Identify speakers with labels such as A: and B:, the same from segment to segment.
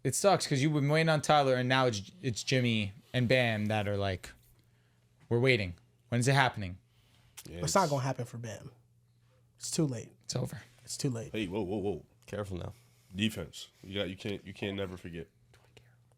A: It sucks because you've been waiting on Tyler, and now it's Jimmy and Bam that are like, we're waiting. When's it happening?
B: Yeah,
C: It's not gonna happen for Bam. It's too late.
A: It's over.
C: It's too late.
B: Hey, whoa.
D: Careful now.
B: Defense. You can't never forget.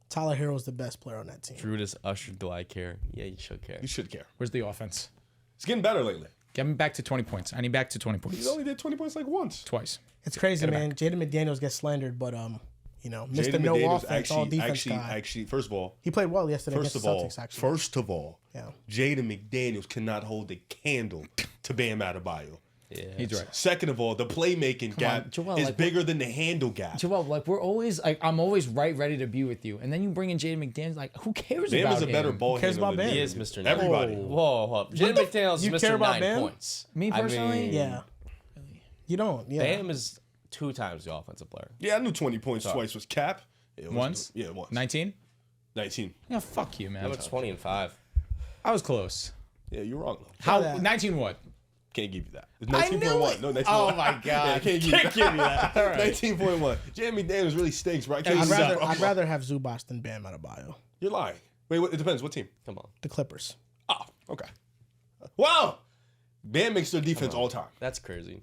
C: Tyler Hero's the best player on that team.
D: Drew just ushered, do I care? Yeah, you should care.
B: You should care.
A: Where's the offense?
B: It's getting better lately.
A: Get me back to 20 points. I need back to 20
B: He
A: points.
B: only did 20 points like once.
A: Twice.
C: It's crazy,
A: Get it
C: man. Jaden McDaniels gets slandered, but Mr.
B: Jaden
C: No
B: McDaniels
C: Offense, all defense guy.
B: actually, first of all,
C: He played well yesterday against the Celtics, actually.
B: First of all,
C: Yeah.
B: Jaden McDaniels cannot hold a candle to Bam Adebayo.
D: Yeah.
A: He's right.
B: Second of all, the playmaking gap
A: Joel,
B: is
A: like,
B: bigger than the handle gap.
A: Joel, like we're always like I'm always ready to be with you, and then you bring in Jaden McDaniels. Like, who cares
B: Bam
A: about
B: is a better
A: him?
B: ball
C: cares
B: handler
C: about
B: than
C: Bam?
D: He
B: him.
D: is Mr.
B: Everybody.
D: Whoa. Jaden McDaniels is
C: You
D: Mr.
C: care about
D: 9
C: Bam?
D: points.
A: Me personally?
D: I mean,
C: Yeah. You don't. Yeah.
D: Bam is 2 times the offensive player.
B: Yeah, I knew 20 points twice was cap. Yeah, it was-
A: Once?
B: Yeah, once.
A: 19?
B: 19.
A: Yeah, fuck you,
D: How
A: man.
D: about 20 and 5?
A: I was close.
B: Yeah, you're wrong.
A: How?
C: that?
A: 19 what?
B: Can't give you that. It's
A: I knew
B: 19.1.
A: it.
B: No, 19.1.
A: Oh my god.
B: Yeah, I can't give you that.
A: All right.
B: 19.1. Jaden McDaniels really stinks, right?
C: I'd rather have Zubac than Bam Adebayo.
B: You're lying. Wait, it depends. What team?
D: Come on.
C: The Clippers.
B: Oh, okay. Wow. Bam makes their defense all time.
D: That's crazy.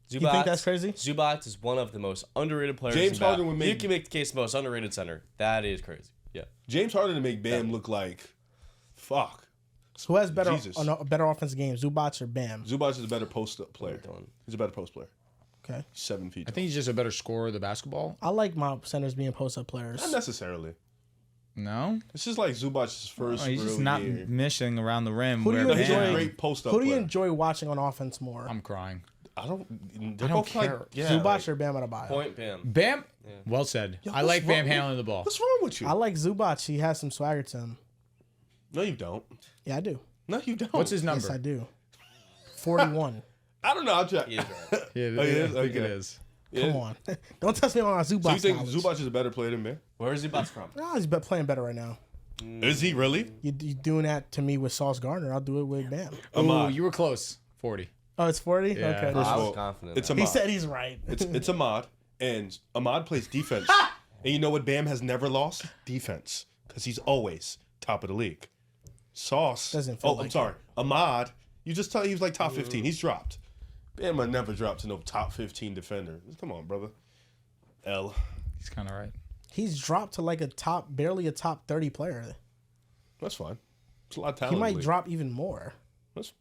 C: You think that's crazy?
D: Zubac is one of the most underrated players.
B: James
D: in bat.
B: Harden would make-
D: You can make the case the most underrated center. That is crazy. Yeah.
B: James Harden to make Bam look like, fuck.
C: So who has better
B: Jesus.
C: a better offensive game, Zubac or Bam?
B: Zubac is a better post player.
D: Done.
B: He's a better post player.
C: Okay.
B: 7 feet.
A: I think he's just a better scorer of the basketball.
C: I like my centers being post-up players.
B: Not necessarily.
A: No,
B: This is like Zubac's first
A: he's
B: real
A: just not
B: year.
A: missing around the rim.
C: Who do you
A: where
B: He's a
C: enjoy?
B: great post up
C: Who do you
B: player.
C: enjoy watching on offense more?
A: I'm crying.
B: I don't
A: I don't care.
C: Zubac
B: like,
C: or Bam Adebayo?
D: Point Bam.
A: Bam. Well said. I
B: what's
A: like Bam
B: wrong-
A: handling the ball.
B: What's wrong with you?
C: I like Zubac. He has some swagger to him.
B: No, you don't.
C: Yeah, I do.
B: No, you don't.
A: What's his number?
C: Yes, I do. 41.
B: I don't know. I'll check.
D: He is right.
A: Yeah,
B: Oh, yeah?
A: I think
B: Okay.
A: it is.
B: Yeah.
C: Come on. Don't test me on my Zubac
B: So you think
C: knowledge.
B: Zubac is a better player than Bam?
D: Where is Zubac from?
C: No, he's playing better right now.
B: Is he really?
C: You doing that to me with Sauce Gardner. I'll do it with Bam.
A: Oh,
B: Ahmad.
A: you were close. 40.
C: Oh, it's 40?
A: Yeah.
C: Okay.
B: First
D: I
B: of
D: was
B: all,
D: confident.
B: it's
D: in that.
B: Ahmad.
C: He said he's right.
B: It's Ahmad, and Ahmad plays defense. And you know what Bam has never lost? Defense. Because he's always top of the league. Sauce.
C: Doesn't feel
B: I'm
C: like
B: sorry. Ahmad, you just tell he was like top 15. He's dropped. Bam will never drop to no top 15 defender. Come on, brother. L.
A: He's kind of right.
C: He's dropped to like barely a top 30 player.
B: That's fine. It's a lot of
C: He
B: talent. in the
C: might
B: league.
C: drop even more.
B: That's,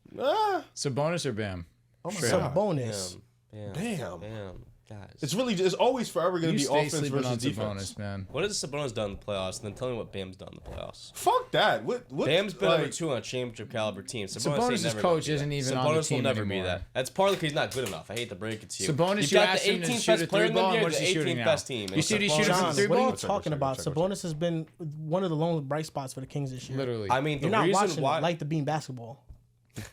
A: Sabonis or Bam?
B: oh my
C: It's
B: God.
C: a bonus.
D: Bam.
B: Damn.
D: Bam. Guys.
B: It's always forever going to
A: You
B: be
A: stay
B: offense
A: sleeping
B: versus
A: on
B: defense.
A: Sabonis, man.
D: What has Sabonis done in the playoffs? And then tell me what Bam's done in the playoffs.
B: Fuck that. What
D: Bam's been
B: like,
D: number 2 on a championship caliber team.
A: Sabonis'
D: ain't never
A: coach
D: gonna be
A: isn't
D: that.
A: even
D: Sabonis
A: on the team
D: will never
A: anymore.
D: be that. That's partly because he's not good enough. I hate to break it to you.
A: Sabonis,
D: You've
A: you
D: got
A: asked
D: the
A: him to
D: 18th
A: shoot a
D: best player
A: three
D: in the
A: ball,
D: NBA.
A: and what's
D: The
A: he shooting
D: 18th
A: now?
D: best team.
A: You see these shooting
C: John,
A: from three
C: what are you
A: ball?
C: talking about? Sabonis has been one of the lone bright spots for the Kings this year.
A: Literally.
D: I mean, the
C: You're not
D: reason
C: watching
D: why.
C: like the beam basketball.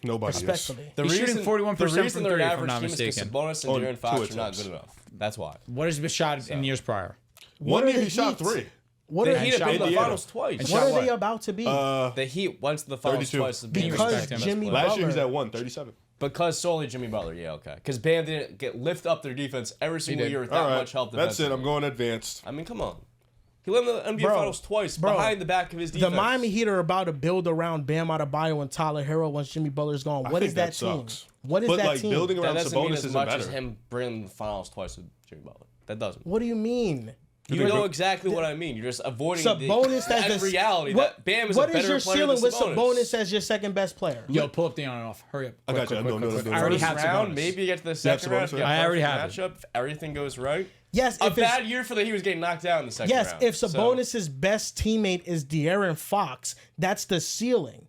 B: Nobody is.
C: Respectfully.
D: The
A: He's shooting
D: reason
A: 41%
D: the reason
A: from
D: they're an
A: three, if I'm
D: average
A: not
D: team is because
A: mistaken.
D: Sabonis and
B: On
D: De'Aaron Fox
B: two
D: are not
B: attempts.
D: good enough. That's why.
A: What has been shot in years prior?
B: One
C: are
B: year
C: the
B: he shot
C: Heat?
B: 3.
C: What
D: The
C: are,
D: Heat have
A: shot
D: been to the
B: Indiana.
D: finals twice.
A: And
C: what
A: shot
C: are they
A: what?
C: about to be?
D: The Heat went to the finals
B: 32.
D: twice.
A: Can you
C: because
A: respect him as a
C: Jimmy
A: player?
B: Last year he was
C: Butler.
B: at 137.
D: Because solely Jimmy Butler, yeah, okay. Because Bam didn't lift up their defense every single
A: did.
D: year with
B: All
D: that
B: right.
D: much help.
B: That's it.
D: defensively.
B: I'm going advanced.
D: I mean, come on. He led the NBA
C: Bro,
D: Finals twice
C: bro,
D: behind the back of his
C: the
D: defense.
C: Miami Heat are about to build around Bam Adebayo and Tyler Hero once Jimmy Butler's gone. What
B: think
C: is that
B: that
C: team?
B: sucks.
C: What is
B: But
C: that
B: like
C: team?
B: building
D: That
B: around
D: doesn't mean
B: Sabonis
D: as
B: isn't
D: much
B: better.
D: as him bringing the finals twice with Jimmy Butler. That doesn't.
C: What do you mean?
D: You know exactly what I mean. You're just avoiding
C: Sabonis
D: the
C: as the
D: reality
C: what,
D: that Bam is
C: what
D: a better
C: is your
D: player
C: ceiling
D: than
C: with
D: Sabonis.
C: Sabonis as your second best player?
A: Yo, pull up the on and off. Hurry up.
B: I got you. No.
A: I already
D: First
A: have
D: round,
A: Sabonis.
D: maybe you get to the
B: have
D: second round.
B: Sabonis?
D: You get a
A: I already
D: perfect
A: have it.
D: matchup. If everything goes right.
C: Yes,
D: A
C: if it's,
D: bad year for the he was getting knocked down in the second
C: yes,
D: round.
C: if
D: So-
C: Sabonis' best teammate is De'Aaron Fox, that's the ceiling.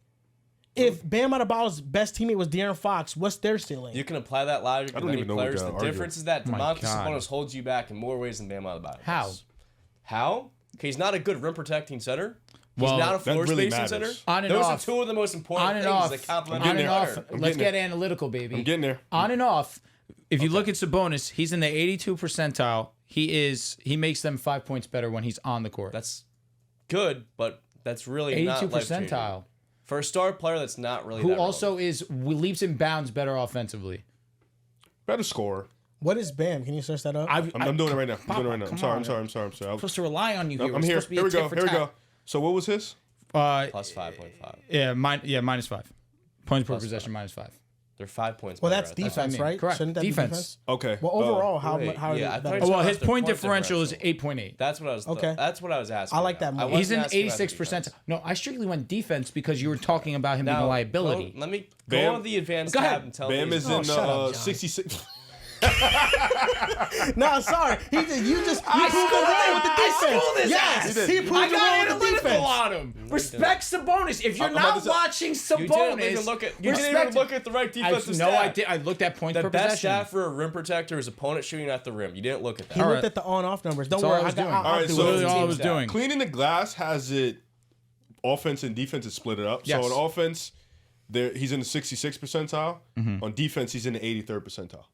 C: If Bam Adebayo's best teammate was De'Aaron Fox, what's their ceiling?
D: You can apply that logic
B: I
D: to
B: don't
D: many
B: even know what
D: players.
B: to
D: The
B: argue.
D: difference is that
A: my
D: Domantas
A: God.
D: Sabonis holds you back in more ways than Bam Adebayo.
A: How?
D: does. How? Okay, he's not a good rim protecting center. He's
A: Well,
D: not a floor
B: really
D: spacing
B: matters.
D: center.
A: On and
D: Those
A: off.
D: are two of the most important
A: On and
D: things
A: off.
D: that complement
A: On
D: a
A: and
D: player.
A: off.
B: I'm
A: Let's
B: getting
A: get analytical, baby.
B: I'm getting there.
A: On and off. If you look at Sabonis, he's in the 82 percentile. He makes them 5 points better when he's on the court.
D: That's good, but that's really
A: 82
D: not life-changing.
A: percentile.
D: For a star player, that's not really
A: Who
D: that
A: also is leaps and bounds better offensively.
B: Better scorer.
C: What is Bam? Can you search that up?
B: I'm doing it right now. I'm doing it right now.
A: come
B: I'm
A: on.
B: sorry.
A: I'm supposed to rely on you here.
B: I'm
A: We're
B: here.
A: supposed to be
B: Here
A: a
B: we go.
A: tit for
B: Here we
A: tat.
B: go. So what was his?
D: Plus 5.5.
A: -5 points per possession, -5.
D: They're 5 points.
C: well,
D: better
C: that's
D: at that.
C: defense,
A: mean.
C: right?
A: Correct.
C: Shouldn't that
A: Defense.
C: be defense?
B: Okay.
C: Well, overall,
D: wait,
C: how
D: yeah, I
C: is
D: thought
C: that?
D: you
A: Well,
D: said
A: his
D: the
A: point
D: point
A: differential is
D: differential.
A: 8.8.
D: That's what I was.
C: Okay.
D: That's what I was asking.
C: I like that
D: about.
C: more.
A: He's in
D: wasn't asking about
A: 86
D: defense.
A: percentile. No, I strictly went defense because you were talking about him being a
D: Now,
A: liability.
D: Let me
B: Bam-
D: go on the advanced
A: Go ahead.
D: tab and tell
B: Bam
D: me.
B: is
C: Oh,
B: in
C: shut up, John.
B: 66.
C: No, sorry. You proved it wrong with the defense. Yes, he proved
A: I
C: it
A: got
C: wrong with the
A: analytical
C: defense.
A: on him. Respect Sabonis. If you're
B: I'm about
A: not
B: to say-
A: watching
D: You
A: Sabonis,
D: didn't even look at. You didn't
A: respect
D: even look at the right defensive stat.
A: No, I did. I looked at points
D: The
A: per
D: best
A: possession.
D: stat for a rim protector is opponent shooting at the rim. You didn't look at that.
C: He
A: All
C: looked
A: right.
C: at the on-off numbers. Don't
A: That's all
C: worry.
A: I was doing.
C: I'll
B: All right,
C: do
B: so-
C: it.
A: Literally all I was
D: Team stat.
A: doing.
B: Cleaning the glass has it offense and defense is split it up.
A: Yes.
B: So on offense, he's in the 66th percentile. On defense, he's in the 83rd percentile.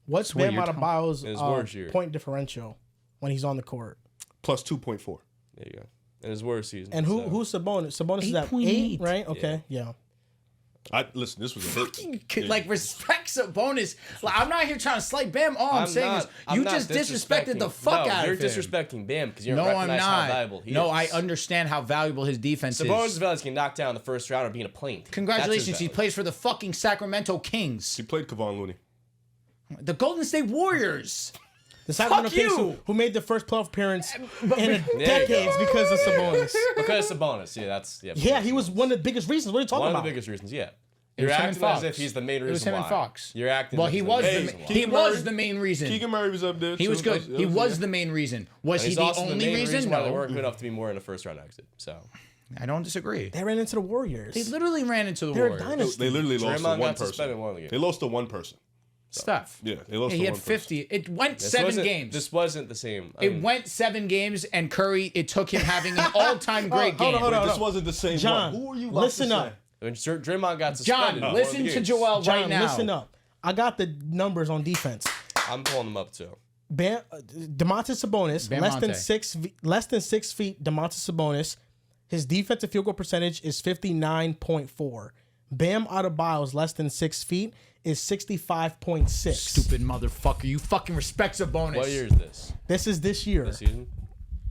C: What's
A: what
C: Bam
A: you're
C: Adebayo's
D: His worst year.
C: point differential when he's on the court?
B: Plus 2.4.
D: There you go. In his worst season.
C: And
D: so.
C: who's Sabonis? Sabonis is at
A: 8.8.
C: 8, right? Okay, yeah.
B: Listen, this was a big.
A: Could, like, respect Sabonis. Like, I'm not here trying to slight Bam. All I'm saying is you
D: not
A: just disrespected the fuck
D: no,
A: out
D: you're
A: of him.
D: disrespecting Bam because you don't
A: No, I'm
D: recognize how
A: not.
D: valuable he
A: No,
D: is.
A: I understand how valuable his defense
D: Sabonis
A: is.
D: Velas can knock down the first round or being a plane.
A: Congratulations, he plays for the fucking Sacramento Kings,
B: He played Kevon Looney.
A: the Golden State Warriors.
C: The Sacramento Kings
A: you!
C: who made the first playoff appearance in
D: you
C: decades because of Sabonis.
D: Because Sabonis, yeah, that's
C: Yeah, he was one of the biggest reasons. What are you talking
D: one of
C: about?
D: the biggest reasons. Yeah,
A: It
D: you're
A: was him and
D: acting as
A: Fox.
D: if he's the main reason
A: It was him
D: why.
A: and Fox.
D: You're acting.
A: Well,
D: as
A: he
D: if
A: was
D: he's
A: the
D: main reason why.
A: he
B: Keegan
A: was
B: Murray-
A: the main reason.
B: Keegan Murray was up there.
A: He
B: too.
A: was good. He was the main reason. Was
D: And
A: he
D: he's
A: the
D: also
A: only
D: main
A: reason?
D: why they
A: No,
D: weren't good enough to be more in a first round exit. So
A: I don't disagree.
C: They ran into the Warriors.
A: They literally ran into the
C: They're a
A: Warriors.
C: dynasty.
B: They literally lost to
D: Draymond
B: one
D: got suspended
B: person.
D: one of the games.
B: They lost to one person.
A: Steph.
B: Yeah, they lost
A: Yeah,
B: to
A: he had
B: one
A: 50. It went
D: This
A: 7
D: wasn't-
A: games.
D: This wasn't the same. I
A: It
D: mean,
A: went 7 games, and Curry. It took him having an all-time great
C: hold on,
A: game.
C: hold on.
B: Person. This wasn't the same
C: John,
B: one. Who are you about
C: listen
B: to
C: up.
B: say?
D: when Draymond got
A: John,
D: suspended.
A: listen to Joel
C: John,
A: right now.
C: listen up. I got the numbers on defense.
D: I'm pulling them up too.
C: Domantas Sabonis, less than 6 feet. Domantas Sabonis, his defensive field goal percentage is 59.4. Bam Adebayo is less than 6 feet, is 65.6.
A: Stupid motherfucker. You fucking respect Sabonis.
D: What year is this?
C: This is this year.
D: This season?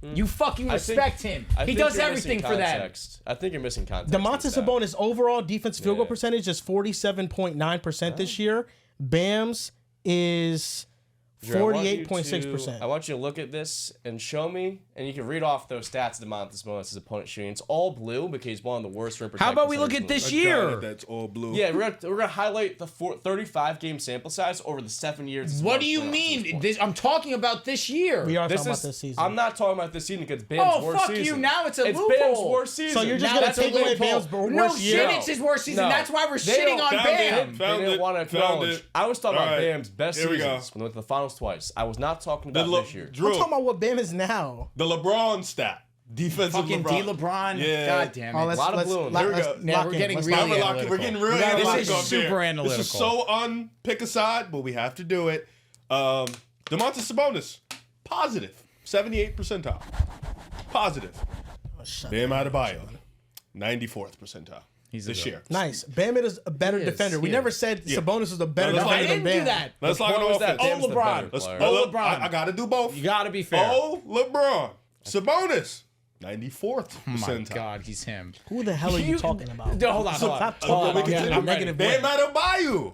A: You fucking respect him.
D: I
A: He
D: think
A: does
D: you're
A: everything
D: missing
A: for them.
D: context. I think you're missing context.
C: Domantas
D: with that.
C: Sabonis overall defensive field goal
D: Yeah.
C: percentage is 47.9% this year. Bam's is
D: Drew, I want you
C: 48.6%.
D: I want you to look at this and show me, and you can read off those stats of Domantas Sabonis' opponent shooting. It's all blue because he's one of the worst rim protectors.
A: How about we look
D: in
A: at
D: the
A: this
D: league.
A: year?
B: That's all blue.
D: Yeah, we're gonna highlight the 35 game sample size over the 7 years.
A: What do you mean? I'm talking about this year.
C: We are
D: This
C: talking
D: is,
C: about this season.
D: I'm not talking about this season because Bam's
A: Oh,
D: worst
A: fuck
D: season.
A: you. Now it's a
D: Bam's
A: loophole.
D: worst season.
C: So you're just
A: Now
C: gonna
A: that's a
C: take away
A: loophole.
C: Bam's
A: No
C: worst year?
A: shit, it's his worst season.
D: No.
A: That's why we're
D: They
A: shitting
D: don't-
A: on
B: Found
A: Bam.
B: it.
D: They
B: Found
D: didn't
B: it.
D: want to
B: Found
D: acknowledge.
B: it.
D: I was talking
B: All
D: about
B: right.
D: Bam's best
B: Here we go.
D: seasons when they went to the finals twice. I was not talking about this year.
C: I'm talking about what Bam is now.
B: The LeBron stat. Defensive
A: Fucking
B: LeBron.
A: D. LeBron.
B: Yeah.
A: God damn it.
C: Oh,
D: A lot of blue in there.
B: Here we go.
A: Yeah, we're getting really
B: Now we're
A: analytical.
B: getting really
A: This
B: analytical.
A: is
B: up
A: super
B: here.
A: analytical.
B: This is so unpick a side, but we have to do it. Domantas Sabonis, positive, 78th percentile. Positive. Bam Adebayo, 94th percentile.
A: He's
B: this year.
C: Nice. Bam is a better
A: He is,
C: defender. We
A: he
C: never
A: is.
C: said Sabonis was a better
B: No,
A: I
C: defender than
A: didn't
C: Bam.
A: do that.
B: Let's
D: The
B: lock
D: point
B: it
D: was
B: off.
D: that Bam's the
A: LeBron.
D: better
B: Let's,
D: player.
A: LeBron.
B: I got to do both.
A: You gotta be fair.
B: Oh, LeBron. Sabonis, 94th
A: Oh my
B: percentile.
A: God, he's him.
C: Who the hell are you talking about?
A: No, hold on.
C: Stop talking
A: Hold on.
C: about
A: Yeah,
C: that.
A: I'm ready.
C: Negative
B: Bam
C: way.
B: Adebayo,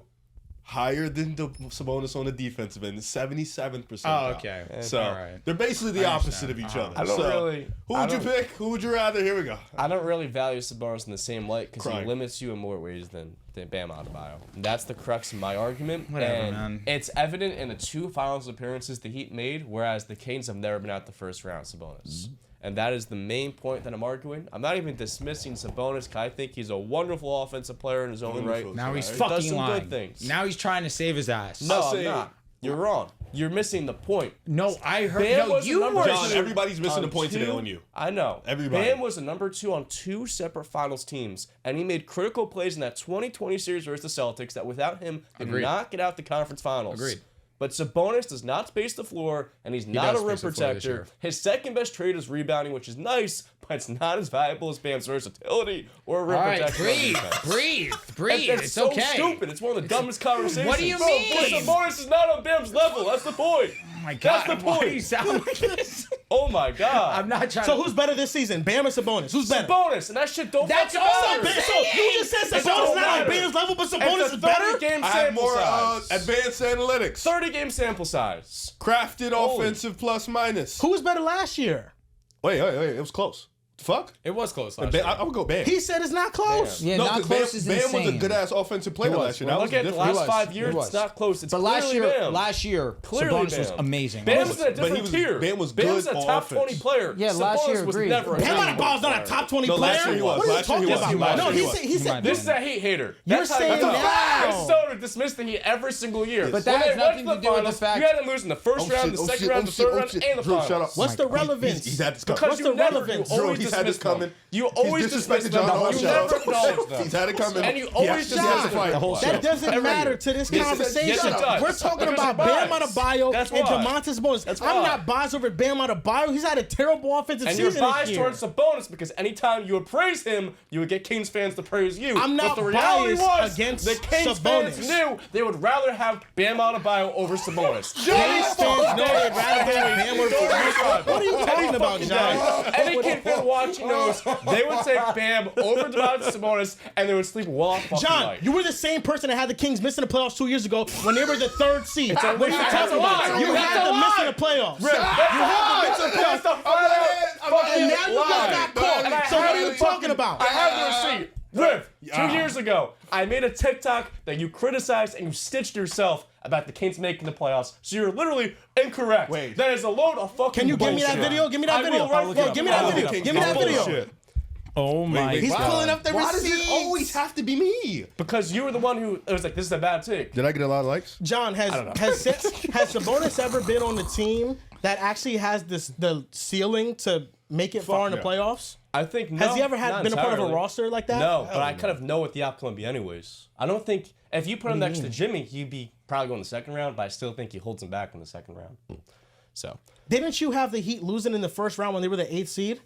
B: higher than the Sabonis on the defensive end, 77th percentile.
A: Oh, okay.
B: So
A: All right.
B: they're basically the opposite of each
A: Uh-huh.
B: other.
D: I don't
B: So,
D: really-
B: Who
D: I
B: would you
D: don't-
B: pick? Who would you rather? Here we go.
D: I don't really value Sabonis in the same light because he
B: Crying.
D: limits you in more ways than Bam Adebayo. That's the crux of my argument.
A: Whatever,
D: and
A: man.
D: It's evident in the 2 finals appearances the Heat made, whereas the Kings have never been out the first round, Sabonis. And that is the main point that I'm arguing. I'm not even dismissing Sabonis because I think he's a wonderful offensive player in his own
B: Wonderful.
D: right.
A: Now he's
B: Does
A: fucking
D: some
A: lying.
D: good things.
A: Now he's trying to save his ass.
D: No,
B: I'll
D: I'm
B: say-
D: not. You're wrong. You're missing the point.
A: No, I heard.
D: Bam
A: No,
D: was
A: you
D: the number
A: were.
B: John, everybody's missing
D: on
B: a point today
D: 2
B: on you.
D: I know.
B: Everybody.
D: Bam was the number 2 on 2 separate finals teams, and he made critical plays in that 2020 series versus the Celtics that without him did
A: Agreed.
D: not get out the conference finals.
A: Agreed.
D: But Sabonis does not space the floor, and he's not
A: does
D: a rim
A: space the floor this
D: protector.
A: year.
D: His second best trait is rebounding, which is nice, but it's not as valuable as Bam's versatility or rim
A: All right,
D: protection. on
A: breathe.
D: defense.
A: It's
D: It's so
A: okay.
D: stupid. It's one of the dumbest conversations.
A: What do you
D: Bro,
A: mean?
D: Sabonis is not on Bam's level. That's the point.
A: Oh my God.
D: That's the
A: Why do you
D: point.
A: sound like this?
D: Oh my God.
A: I'm not trying
C: So
A: to.
C: who's better this season, Bam or Sabonis? Who's better?
D: Sabonis, and that shit don't
A: That's
D: fucking
A: all
D: matter.
A: I'm
C: So you just said
D: It's
C: Sabonis
D: all
C: not on
D: matter.
C: Bam's level, but
D: It's
C: Sabonis
D: a
C: is better?
D: 30-game
B: I have
D: sample
B: more
D: size.
B: advanced analytics.
D: 30-game sample size.
B: Crafted
D: Holy.
B: offensive plus minus.
C: Who was better last year?
B: Wait. It was close. Fuck.
A: It was close last
B: Bam,
A: year.
B: I would go Bam.
C: He said it's not close.
A: Yeah,
B: no,
A: not
B: 'cause
A: close
B: Bam,
A: is
B: Bam
A: insane.
B: was a good ass offensive player
A: He was.
B: last year. That
D: Look
B: was
D: at the
B: different.
D: last 5 years.
A: He was.
D: It's not close. It's
A: But last
D: clearly
A: year,
D: Bam. Clearly
A: Sabonis was
D: Bam.
A: amazing.
D: Bam's in a
B: But he
D: different
B: was-
D: tier.
B: Bam was
D: Bam's
B: good
D: a
B: on
D: top
B: offense.
D: 20 player.
A: Yeah, last year,
D: Sabonis was
A: agreed.
D: never a
C: Bam
D: top
C: Adebayo's
D: 20
C: not a
D: player.
C: top 20
B: No,
C: player.
B: last year he was.
C: What are you
B: Last year he
C: talking
B: was.
C: about?
B: He was.
C: No,
B: He
C: he
B: was.
C: said, he
A: He
C: said
A: might
D: This is a hate hater.
C: You're
D: That's how
C: saying
D: you
C: now.
D: Minnesota dismissed the Heat every single year.
A: But that
D: When
A: has
D: they went
A: nothing
D: the
A: to do with the
D: finals,
A: fact-
D: you had them lose in the first round, the second round, the third round, and the
B: Drew,
D: finals.
B: shut up.
C: What's the relevance?
B: He's had this coming.
D: Because
C: What's
D: you
C: the
D: never,
C: relevance?
D: you always
B: Drew, he's had this
D: dismiss them.
B: coming.
D: You
B: He's
D: always dismiss
B: disrespected
D: them.
B: John all
D: You
B: show.
D: never acknowledge them.
B: He's had it coming.
D: And you
B: He
D: always
B: has to
D: dismiss
B: fight.
D: them.
A: The whole
C: That doesn't
D: Every
C: matter
D: year.
C: to this
D: Yes,
C: conversation.
D: yes, it does.
C: We're talking
D: Because
C: about
D: you're
C: Bam
D: biased.
C: Adebayo
D: That's
C: and
D: why.
C: Domantas Sabonis.
D: That's
C: I'm
D: why.
C: not biased over Bam Adebayo. He's had a terrible offensive
D: And you're
C: season this
D: biased
C: year.
D: towards Sabonis because anytime you would praise him, you would get Kings fans to praise you.
C: I'm not
D: but the reality
C: biased
D: was
C: against
D: the Kings
C: Sabonis.
D: fans knew they would rather have Bam Adebayo over Sabonis.
C: Kings fans know they'd rather have Bam over Sabonis. What are you talking about, John?
D: Any kid fan watching knows they would take Bam over Domantas Sabonis and they would sleep well off fucking
C: John,
D: night.
C: you were the same person that had the Kings missing the playoffs 2 years ago when they were the third seed. What are you
D: That's
C: talking
D: a lie.
C: about? You
D: That's
C: had
D: a
C: them
D: lie.
C: missing the playoffs.
D: That's a flat out fucking
C: And now you just
D: lie.
C: got caught.
D: And I
C: So what
D: have
C: are you
D: the
C: talking about?
D: I have the receipt. Riff, 2 years ago, I made a TikTok that you criticized and you stitched yourself about the Kings making the playoffs. So you're literally incorrect.
B: Wait.
D: That is a load of fucking
C: Can you give me that
D: bullshit.
C: video? Give me that
D: I
C: video.
D: will right
C: Yo,
D: now.
C: give me that
D: I'll
C: video.
D: look it
C: Give me
D: up.
C: that video.
B: Bullshit.
A: Oh my
C: He's
A: God.
C: pulling up the
B: Why does
C: receipts.
B: it always have to be me?
D: Because you were the one who it was like, this is a bad take.
B: Did I get a lot of likes?
C: John, has Sabonis ever been on the team that actually has the ceiling to make it far in the
B: yeah.
C: playoffs?
D: I think no.
C: Has he ever
D: not
C: been a part of a
D: entirely.
C: roster like that?
D: No, but I kind of know what the outcome would be anyways. I don't think if you put him next to Jimmy, he'd be probably going the second round, but I still think he holds him back in the second round. So
C: Didn't you have the Heat losing in the first round when they were the 8th seed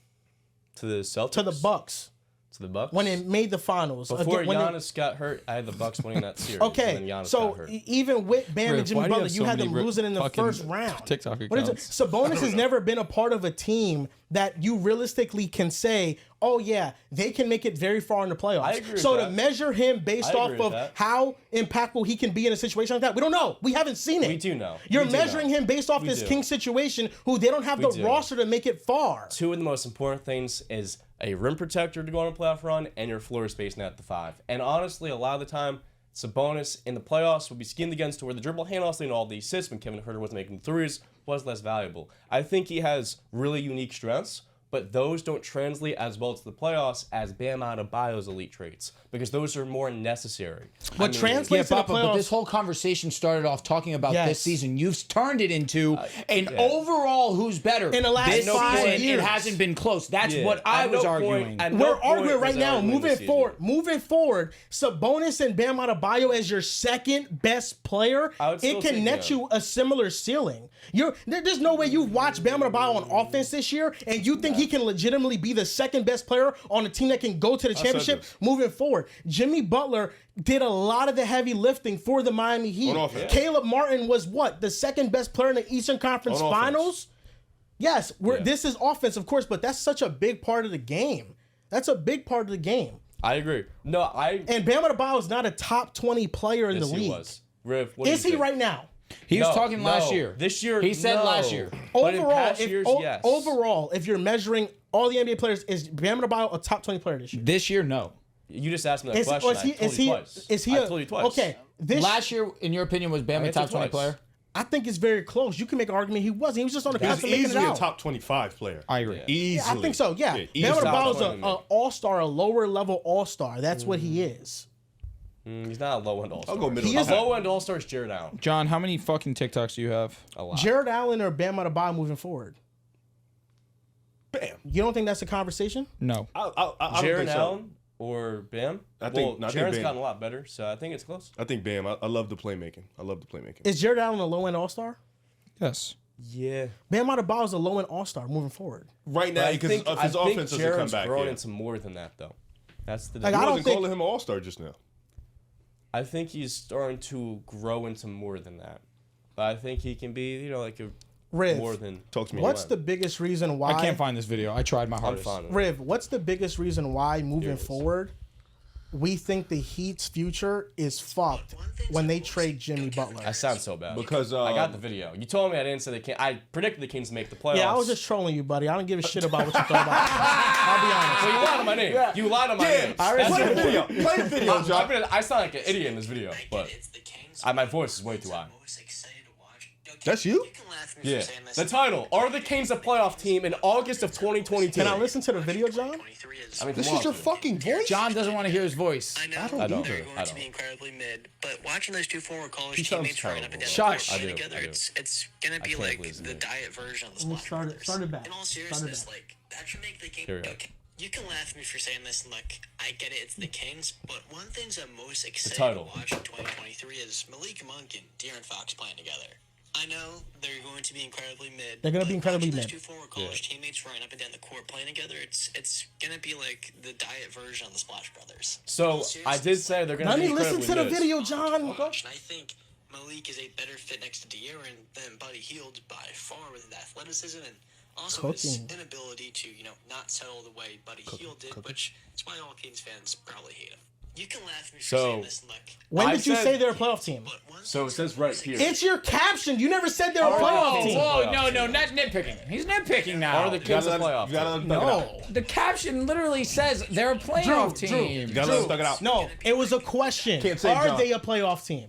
D: to the Celtics,
C: to the Bucks
D: to the Bucks
C: when they made the finals?
D: before
C: Again, when they-
D: Giannis got hurt, I had the Bucks winning that series.
C: Okay,
D: and then Giannis
C: so
D: got hurt.
C: even with Bam and
A: Rick,
C: Jimmy
A: why do you
C: Butler,
A: have
C: you
A: so
C: had them
A: many
C: losing in the
A: fucking
C: first round.
A: TikTok
C: What is it?
A: accounts?
C: Sabonis has never been a part of a team that you realistically can say, oh yeah, they can make it very far in the playoffs.
D: I agree with
C: so to
D: that.
C: measure him based
D: I
C: off
D: agree with
C: of
D: that.
C: how impactful he can be in a situation like that, we don't know. We haven't seen it.
D: We do know.
C: You're
D: We do
C: measuring
D: know.
C: him based off
D: We
C: this
D: do.
C: King situation, who they don't have the
D: do.
C: roster to make it far.
D: Two of the most important things is a rim protector to go on a playoff run and your floor space net at the 5. And honestly, a lot of the time, Sabonis in the playoffs will be schemed against to where the dribble handoffs and all the assists when Kevin Huerter wasn't making threes was less valuable. I think he has really unique strengths, but those don't translate as well to the playoffs as Bam Adebayo's elite traits because those are more necessary.
C: What
A: Yeah,
C: translates to the
A: Papa, but
C: playoffs?
A: this whole conversation started off talking about
C: Yes.
A: this season. You've turned it into an
D: yeah.
A: overall who's better.
C: In the last
A: this
C: 5
A: season,
C: years.
A: it hasn't been close. That's
D: Yeah.
A: what I
D: At
A: was
D: no
A: arguing.
D: point- at no
C: We're
D: point
C: arguing
D: was
C: right
D: I
C: now,
D: arguing
C: moving
D: this season.
C: forward. Moving forward, Sabonis and Bam Adebayo as your second best player,
D: I would still
C: it can
D: take
C: net
D: him.
C: you a similar ceiling. There's no way you watch Bam Adebayo on offense this year and you think he can legitimately be the second best player on a team that can go to the championship
B: this.
C: moving forward. Jimmy Butler did a lot of the heavy lifting for the Miami Heat.
B: On offense.
C: Caleb Martin was what? The second best player in the Eastern Conference
B: On offense.
C: Finals? Yes, this is offense, of course, but that's such a big part of the game. That's a big part of the game.
D: I agree. No,
C: And Bam Adebayo is not a top 20 player in
D: yes,
C: the
D: he
C: league.
D: was. Riv, what do
C: Is
D: you
C: he
D: think?
C: right now?
A: He was
D: No,
A: talking last
D: no.
A: year.
D: This year,
A: He said
D: no.
A: last year.
D: But in
C: Overall,
D: past years, yes.
C: overall, if you're measuring all the NBA players, is Bam Adebayo a top 20 player this year?
A: This year, no.
D: You just asked me that
C: Is,
D: question.
C: or is he?
D: I told
C: Is
D: you
C: he?
D: twice.
C: Is he?
D: I told you twice.
C: Okay. This
A: Last year, in your opinion, was Bam a
D: answered
A: top 20
D: twice.
A: player?
C: I think it's very close. You can make an argument he wasn't. He was just on the
B: He
C: cusp
B: was
C: of making it
B: easily a
C: out.
B: top 25 player.
A: I agree.
B: Easily.
C: Yeah, I think so. Yeah, Bam
B: easily.
C: Adebayo's
D: Top
C: an
D: 20.
C: all-star, a lower level all-star. That's what he is.
D: He's not a low end all star.
B: I'll go middle.
C: He is
D: A low end all star is Jared Allen.
A: John, how many fucking TikToks do you have?
D: A lot.
C: Jared Allen or Bam Adebayo moving forward?
B: Bam.
C: You don't think that's a conversation?
A: No.
B: I don't
D: Jared
B: think so.
D: Allen or Bam?
B: I think
D: Jaren's
B: Bam.
D: gotten a lot better, so I think it's close.
B: I think Bam. I love the playmaking.
C: Is Jared Allen a low-end all-star?
A: Yes.
D: Yeah.
C: Bam Adebayo is a low-end all-star moving forward.
B: Right now, because his offense doesn't come back
D: growing
B: yet.
D: into more than that, though. That's the
C: Like,
B: I
C: I don't
B: wasn't
C: think-
B: calling him an all-star just now.
D: I think he's starting to grow into more than that. But I think he can be, like a
C: Riv,
D: more than.
B: Talk to me.
C: what's the biggest reason why?
A: I can't find this video. I tried my
D: I'm
A: hardest.
D: fine with it.
C: Riv, what's the biggest reason why moving
D: Here it is.
C: forward we think the Heat's future is fucked when they trade Jimmy Butler?
D: I sound so bad.
B: Because,
D: I got the video. You told me I didn't say the Kings. I predicted the Kings make the playoffs.
C: Yeah, I was just trolling you, buddy. I don't give a shit about what you thought about. I'll be honest.
D: Well, you lied on my name. You lied on my name.
B: Play the video. Play the video, John.
D: I sound like an idiot in this video, but my voice is way too high.
B: That's you?
D: Yeah. The title: Are the Kings a playoff team in August of 2022?
C: Can I listen to the video, John?
D: I mean,
B: This
D: come
B: is your
D: on.
B: fucking voice?
A: John doesn't want to hear his voice.
E: I know
B: I don't
D: either.
E: they're going
D: I
E: to
D: don't.
E: be incredibly mid, but watching those two former college
B: He sounds
E: teammates running up and down
B: terrible.
E: the court
A: Shush.
E: playing
D: I do.
E: together, it's gonna be
D: can't
E: like
D: believe
E: the
D: it.
E: diet version of the
C: Let me
E: Splash Brothers.
C: start it back.
E: In all
C: Start it
E: seriousness,
C: back.
E: like that should make the game.
D: Here we go.
E: Okay, you can laugh at me for saying this, and like I get it, it's the Kings, but one thing's I'm most excited to
D: title.
E: watch in 2023 is Malik Monk and De'Aaron Fox playing together. I know they're going to be incredibly mid.
C: They're gonna be
E: but
C: incredibly
E: watching
C: mid.
E: Those two former college teammates running up and down the court playing together, it's gonna be like the diet version of the Splash Brothers.
D: So I did say they're going to
C: Let
D: be
C: me listen to the
D: incredibly
C: video, John.
E: And I think Malik is a better fit next to De'Aaron than Buddy Hield by far with his athleticism and also his
C: Cooking.
E: inability to, not settle the way Buddy Hield did, which is why all Kings fans probably hate him. You can laugh at me for
D: So-
E: saying this, and like,
C: When
D: I
C: did you
D: said-
C: say they're a playoff team?
E: but one
D: So it
E: thing's
D: says right here.
C: It's your caption. You never said they're a playoff
A: Whoa,
C: team.
A: whoa, no, not nitpicking. He's nitpicking now.
D: Are the Kings a playoff
B: You gotta let
D: team?
B: him thug it out.
A: No, the caption literally says they're a playoff
C: Drew,
A: team.
B: You gotta let him thug it out.
C: No, it was a question.
B: Can't say
C: Are
B: John.
C: they a playoff team?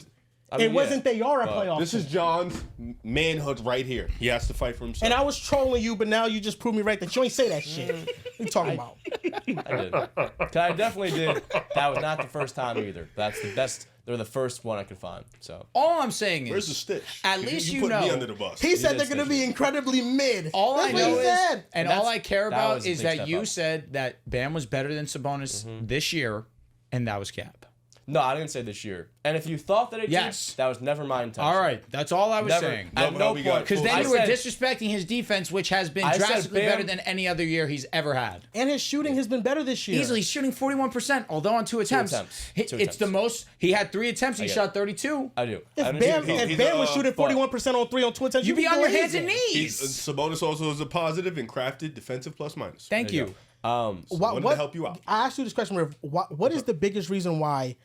D: I mean,
C: It wasn't
D: yeah,
C: they are a
D: but
C: playoff
B: This
C: team.
B: is John's manhood right here. He has to fight for himself.
C: And I was trolling you, but now you just proved me right that you ain't say that shit. What you talking about?
D: I did. 'Cause I definitely did. That was not the first time either. That's the best. They're the first one I could find. So
A: All I'm saying is,
B: Where's the stitch?
A: At least you
B: put me
A: know.
B: under the bus.
C: He said
D: did
C: they're going to
D: say
C: be
D: that.
C: incredibly mid.
A: All
C: That's
A: I
C: what
A: know
C: he
A: is,
C: said.
A: and
D: That's-
A: all I care
D: that
A: about
D: was a
A: is
D: big
A: that
D: step
A: you
D: up.
A: said that Bam was better than Sabonis this year, and that was cap.
D: no, I didn't say this year. And if you thought that it
A: Yes.
D: did, that was never my intention.
A: All right, that's all I was
D: Never.
A: saying.
D: At
B: Love
D: no
B: how we got
D: point.
A: Because then
D: I
A: you were
D: said-
A: disrespecting his defense, which has been
D: I said
A: drastically
D: Bam-
A: better than any other year he's ever had.
C: And his shooting has been better this year.
A: Easily he's shooting 41%, although on two attempts. It's
D: Two
A: the most. He had 3 attempts. He
D: get
A: shot 32.
D: I do.
C: If
D: I
C: Bam,
D: understand.
C: if Bam was shooting 41% on 3 on 2 attempts,
A: You'd be on your hands and
C: blazing.
A: knees.
B: Sabonis also is a positive and crafted defensive plus minus.
A: Thank
D: There
A: you.
D: go.
B: Wanted to help you out.
C: I asked you this question, Riv. What is the biggest reason why,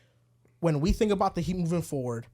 C: when we think about the Heat moving forward,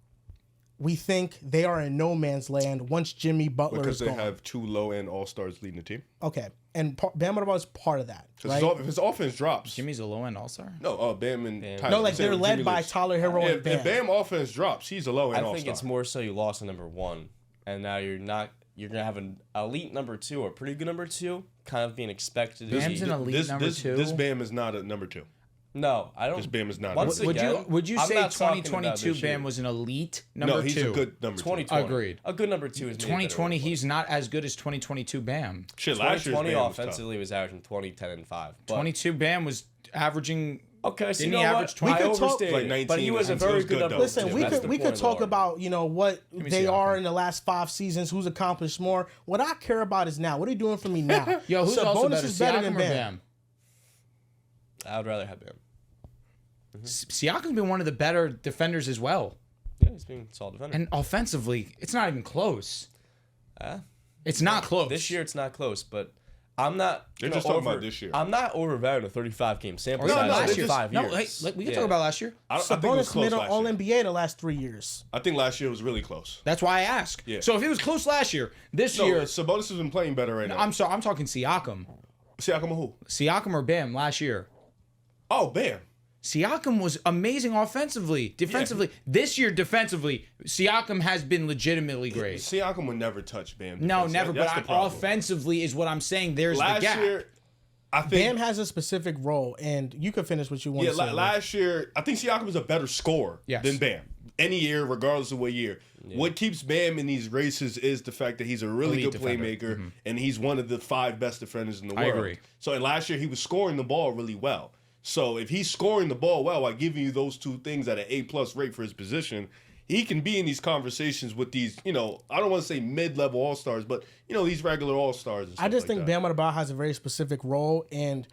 C: we think they are in no man's land once Jimmy Butler
B: Because
C: is
B: they
C: gone?
B: have 2 low-end all-stars leading the team.
C: Okay, and Bam Adebayo is part of that,
B: Because
C: right?
B: if his offense drops.
A: Jimmy's a low end all star.
B: No, Bam and Tyler.
C: No, like
B: Same
C: they're
B: with
C: led
B: Jimmy
C: by
B: Lees.
C: Tyler Hero and
B: If
C: Bam.
B: Bam offense drops, he's a low-end
D: I
B: all-star.
D: think it's more so you lost a number 1, and now you're gonna have an elite number 2 or a pretty good number 2, kind of being expected. to
A: Bam's
D: be-
A: an elite number 2.
B: This Bam is not a number 2.
D: No, I don't.
B: This Bam is not.
D: Once
B: a number
D: again,
A: Would you
D: I'm
A: say
D: not talking about
A: 2022
D: this year.
A: Bam was an elite
B: 2.
A: number
B: No, he's
A: 2?
B: a good number 2.
D: 2020.
A: Agreed.
D: A good number 2 is maybe
A: 2020,
D: better than
A: he's not as good as 2022 Bam.
B: Shit, last year's
D: 2020
B: Bam was tough.
D: offensively was averaging 20, 10, and 5. But,
A: 22 Bam was averaging.
D: okay, so
A: Didn't
D: you
A: he
D: know
A: average
D: what?
A: 20?
D: I
C: We could talk-
D: overstated,
B: Like
D: it,
B: 19
D: but he was a
B: and it
D: very
B: was
D: good
B: good,
D: number.
B: though.
C: Listen,
D: two.
C: we
D: That's
C: could
D: the
C: we
D: point
C: could
D: of the
C: talk
D: argument.
C: about what
A: me
C: they
A: see
C: are
A: Alvin.
C: in the last 5 seasons, who's accomplished more. What I care about is now. What are you doing for me now?
A: Yo, who's also better,
C: is better
A: Siakam
C: than
A: or
C: Bam.
A: Bam?
D: I would rather have Bam.
A: Siakam's been one of the better defenders as well.
D: Yeah, he's being a solid defender.
A: And offensively, it's not even close.
D: Uh,
A: It's not close.
D: This year it's not close, but I'm not.
B: They're
D: you know,
B: just talking about this year.
D: I'm not overvaluing a 35 game sample
A: Or even
D: size
A: last
D: over
A: year.
D: 5
A: No,
D: years.
A: hey, we can
D: Yeah.
A: talk about last year.
B: I think it was
C: Sabonis
B: close
C: made an
B: last
C: All
B: year.
C: NBA the last 3 years.
B: I think last year was really close.
A: That's why I ask.
B: Yeah.
A: So if it was close last year, this
B: No,
A: year,
B: Sabonis has been playing better right now.
A: I'm sorry, I'm talking Siakam.
B: Siakam who?
A: Siakam or Bam last year.
B: Oh, Bam.
A: Siakam was amazing offensively. Defensively. This year, defensively, Siakam has been legitimately great.
B: Siakam would never touch Bam.
A: No,
B: defensively.
A: never.
B: That's the
A: But
B: problem.
A: offensively is what I'm saying. There's the
B: Last
A: gap.
B: year, I think.
C: Bam has a specific role, and you can finish what you want
B: Yeah,
C: to say.
B: last year, I think Siakam is a better scorer
A: Yes.
B: than Bam. Any year, regardless of what year. What keeps Bam in these races is the fact that he's a really
A: Elite
B: good
A: defender.
B: playmaker, and he's one of the 5 best defenders in the
A: I
B: world.
A: agree.
B: So, and last year, he was scoring the ball really well. So if he's scoring the ball well while giving you those two things at an A+ rate for his position, he can be in these conversations with these, I don't want to say mid-level all-stars, but, these regular all-stars and stuff
C: I just
B: like
C: think
B: that.
C: Bam Adebayo has a very specific role, and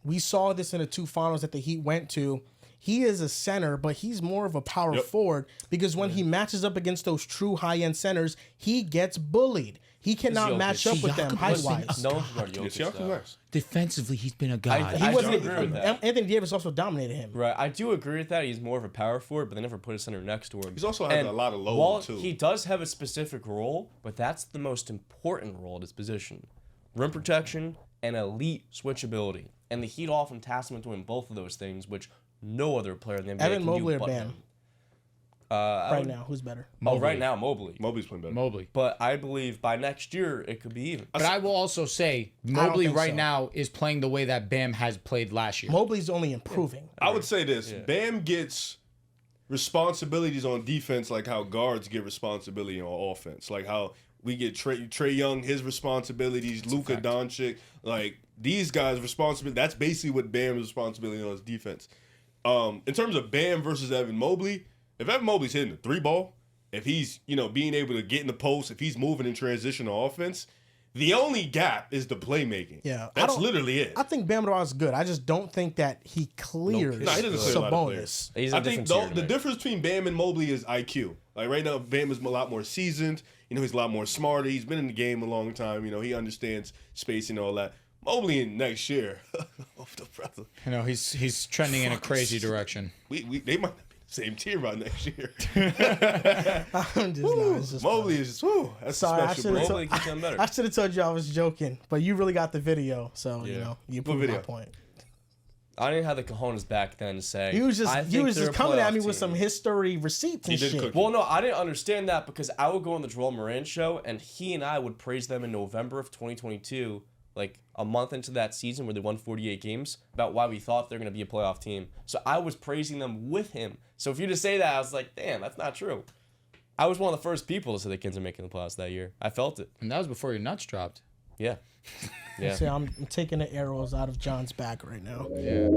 C: we saw this in the 2 finals that the Heat went to. He is a center, but he's more of a power forward because when he matches up against those true high-end centers, he gets bullied. He cannot match up with them height-wise.
D: No one can guard Jokic,
B: Siakam's
D: though.
B: nice.
A: Defensively, he's been a god.
C: He wasn't.
D: agree with that.
C: Anthony Davis also dominated him.
D: Right, I do agree with that. He's more of a power forward, but they never put a center next to him.
B: He's also has a lot of load,
D: while
B: too.
D: He does have a specific role, but that's the most important role at his position. Rim protection and elite switchability. And the Heat often task him into doing both of those things, which no other player in the NBA
C: Evan
D: can
C: Mobley
D: do
C: or
D: but
C: Bam?
D: him.
C: Right now, who's better?
D: Right now, Mobley.
B: Mobley's playing better.
A: Mobley.
D: But I believe by next year, it could be even.
A: But I will also say Mobley
C: think
A: right
C: so.
A: now is playing the way that Bam has played last year.
C: Mobley's only improving.
B: I would say this. Bam gets responsibilities on defense like how guards get responsibility on offense. Like how we get Trae Young, his responsibilities, Luka Doncic. Like, these guys' responsibility, that's basically what Bam's responsibility on his defense. In terms of Bam versus Evan Mobley, if Evan Mobley's hitting the 3-ball, if he's, being able to get in the post, if he's moving in transition on offense, the only gap is the playmaking.
C: Yeah,
B: That's literally it.
C: I think Bam Adebayo is good. I just don't think that he clears
B: No, he doesn't clear a lot of players.
C: Sabonis.
D: He's a
B: I think
D: different tier
B: the
D: tonight.
B: difference between Bam and Mobley is IQ. Like right now, Bam is a lot more seasoned. He's a lot more smarter. He's been in the game a long time. He understands space and all that. Mobley in next year,
A: He's trending in a crazy direction.
B: they might not be the same tier by next year.
C: It's just
B: Mobley is just that's
C: Sorry,
B: a special break.
D: Mobley keeps getting better.
C: I should have told you I was joking, but you really got the video, so you proved my
B: video?
C: point.
D: I didn't have the cojones back then to say.
C: He was just
D: I think they're a
C: coming at
D: playoff
C: me with
D: team.
C: some history receipts and
B: He did
C: shit.
B: cook.
D: Well, no, I didn't understand that because I would go on the Joel Moran show, and he and I would praise them in November of 2022, like a month into that season where they won 48 games, about why we thought they're going to be a playoff team. So I was praising them with him. So if you just say that, I was like, damn, that's not true. I was one of the first people to say the Kings are making the playoffs that year. I felt it.
A: And that was before your nuts dropped.
D: Yeah. Yeah.
C: See, I'm taking the arrows out of John's back right now.
A: Yeah.